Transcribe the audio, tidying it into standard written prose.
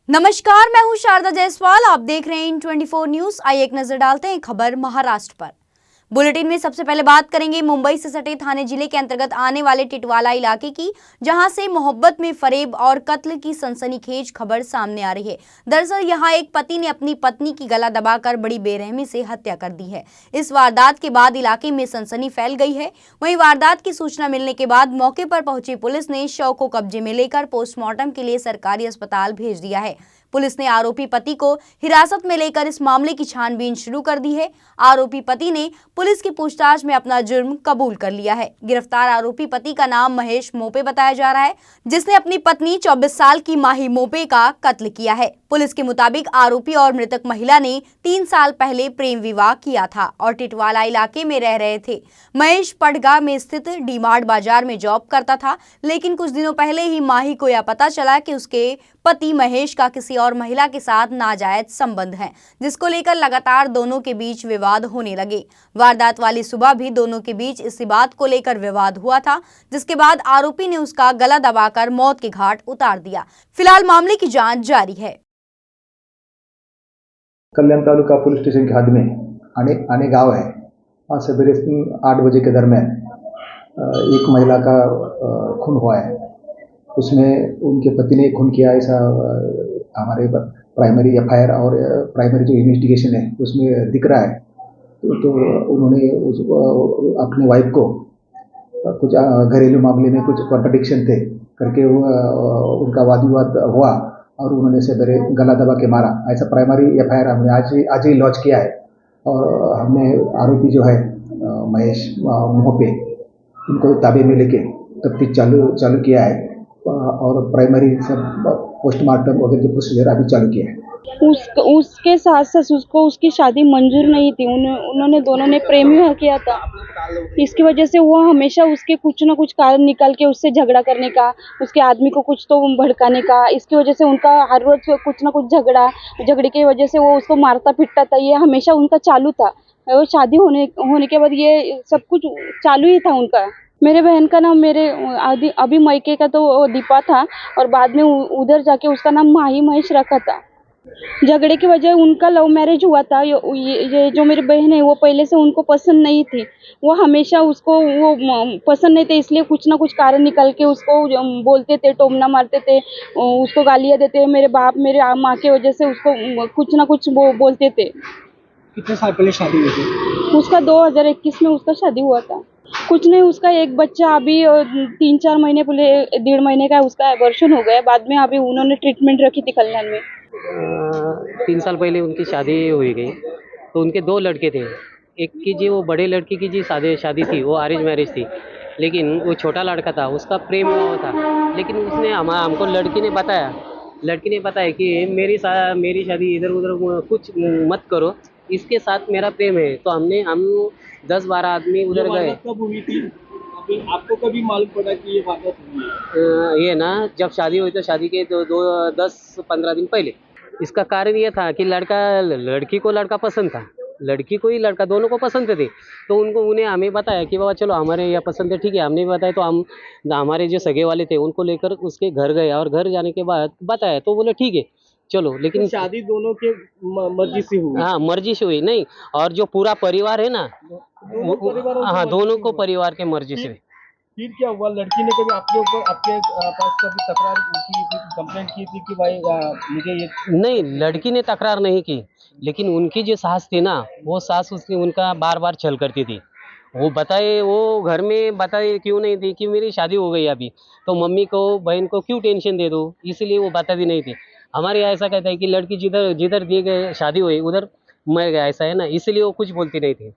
नमस्कार, मैं हूं शारदा जायसवाल। आप देख रहे हैं इन 24 न्यूज। आइए एक नजर डालते हैं खबर महाराष्ट्र पर। बुलेटिन में सबसे पहले बात करेंगे मुंबई से सटे थाने जिले के अंतर्गत आने वाले टिटवाला इलाके की, जहां से मोहब्बत में फरेब और कत्ल की सनसनीखेज खबर सामने आ रही है। दरअसल यहां एक पति ने अपनी पत्नी की गला दबाकर बड़ी बेरहमी से हत्या कर दी है। इस वारदात के बाद इलाके में सनसनी फैल गई है। वहीं वारदात की सूचना मिलने के बाद मौके पर पहुंची पुलिस ने शव को कब्जे में लेकर पोस्टमार्टम के लिए सरकारी अस्पताल भेज दिया है। पुलिस ने आरोपी पति को हिरासत में लेकर इस मामले की छानबीन शुरू कर दी है। आरोपी पति ने पुलिस की पूछताछ में अपना जुर्म कबूल कर लिया है। गिरफ्तार आरोपी पति का नाम महेश मोपे बताया जा रहा है, जिसने अपनी पत्नी 24 साल की माही मोपे का कत्ल किया है। पुलिस के मुताबिक आरोपी और मृतक महिला ने 3 साल पहले प्रेम विवाह किया था और टिटवाला इलाके में रह रहे थे। महेश पड़गा में स्थित डी-मार्ट बाजार में जॉब करता था, लेकिन कुछ दिनों पहले ही माही को यह पता चला कि उसके पति महेश का किसी और महिला के साथ नाजायज संबंध है, जिसको लेकर लगातार दोनों के बीच विवाद होने लगे। वारदात वाली सुबह भी दोनों के बीच इसी बात को लेकर विवाद हुआ था, जिसके बाद आरोपी ने उसका गला दबाकर मौत के घाट उतार दिया। फिलहाल मामले की जांच जारी है। कल्याण तालुका पुलिस स्टेशन के हद में आने गांव है। आज सवेरे 8 बजे के दरमियान एक महिला का खून हुआ है। उसमें उनके पति ने खून किया, ऐसा हमारे प्राइमरी FIR और प्राइमरी जो इन्वेस्टिगेशन है उसमें दिख रहा है। तो उन्होंने अपने वाइफ को कुछ घरेलू मामले में कुछ कॉन्ट्रडिक्शन थे करके उनका वाद विवाद हुआ और उन्होंने सवेरे गला दबा के मारा, ऐसा प्राइमरी FIR हमने आज ही लॉन्च किया है। और हमने आरोपी जो है महेश मोहपे, उनको ताबे में लेके तफ्तीश चालू किया है और प्राइमरी सब पोस्टमार्टम वगैरह की प्रोसीजर अभी चालू किया है। उसके साथ साथ उसको उसकी शादी मंजूर नहीं थी। उन्होंने दोनों ने प्रेम विवाह किया था। इसकी वजह से वो हमेशा उसके कुछ ना कुछ कारण निकाल के उससे झगड़ा करने का, उसके आदमी को कुछ तो भड़काने का, इसकी वजह से उनका हर रोज कुछ ना कुछ झगड़े की वजह से वो उसको मारता पीटता था। ये हमेशा उनका चालू था। और शादी होने के बाद ये सब कुछ चालू ही था उनका। मेरे बहन का नाम अभी मायके का तो दीपा था और बाद में उधर जाके उसका नाम माही महेश रखा था। झगड़े की वजह उनका लव मैरिज हुआ था। ये जो मेरी बहन है वो पहले से उनको पसंद नहीं थी। वो हमेशा उसको वो पसंद नहीं थे, इसलिए कुछ ना कुछ कारण निकल के उसको बोलते थे, टोमना मारते थे, उसको गालियाँ देते। मेरे बाप मेरे माँ की वजह से उसको कुछ ना कुछ वो बोलते थे। कितने साल पहले शादी हुई थी? उसका 2021 में उसका शादी हुआ था। कुछ नहीं, उसका एक बच्चा अभी 3-4 महीने पहले 1.5 महीने का उसका एबॉर्शन हो गया। बाद में अभी उन्होंने ट्रीटमेंट रखी थी कल्याण में। 3 साल पहले उनकी शादी हुई गई, तो उनके 2 लड़के थे। एक की जी वो बड़े लड़के की जी शादी थी, वो अरेंज मैरिज थी, लेकिन वो छोटा लड़का था, उसका प्रेम विवाह था। लेकिन उसने हमको लड़की ने बताया कि मेरी शादी इधर उधर कुछ मत करो, इसके साथ मेरा प्रेम है। तो हम 10-12 आदमी उधर गए। कब हुई थी? आपको कभी मालूम पड़ा कि ये वारदात हुई है? ये ना जब शादी हुई तो शादी के 10-15 दिन पहले। इसका कारण ये था कि लड़की को लड़का पसंद था, लड़की को ही लड़का, दोनों को पसंद थे। तो उन्हें हमें बताया कि बाबा चलो हमारे यहाँ पसंद है, ठीक है। हमने भी बताया तो हम हमारे जो सगे वाले थे उनको लेकर उसके घर गए और घर जाने के बाद बताया तो बोले ठीक है चलो। लेकिन तो शादी दोनों के मर्जी से हुई? हाँ, मर्जी से हुई नहीं, और जो पूरा परिवार है ना, हाँ, दोनों को परिवार के मर्जी से। फिर क्या हुआ? लड़की ने कभी आपके पास कभी तकरार की थी, कंप्लेंट की थी कि भाई मुझे ये? नहीं, लड़की ने तकरार नहीं की, लेकिन उनकी जो सास थी ना, वो सास उनका बार बार छल करती थी। वो घर में बताए क्यों नहीं थी कि मेरी शादी हो गई अभी, तो मम्मी को बहन को क्यों टेंशन दे दो, इसलिए वो बताती नहीं थी। हमारे यहाँ ऐसा कहता है कि लड़की जिधर दी गई शादी हुई उधर मर गया, ऐसा है ना, इसलिए वो कुछ बोलती नहीं थी।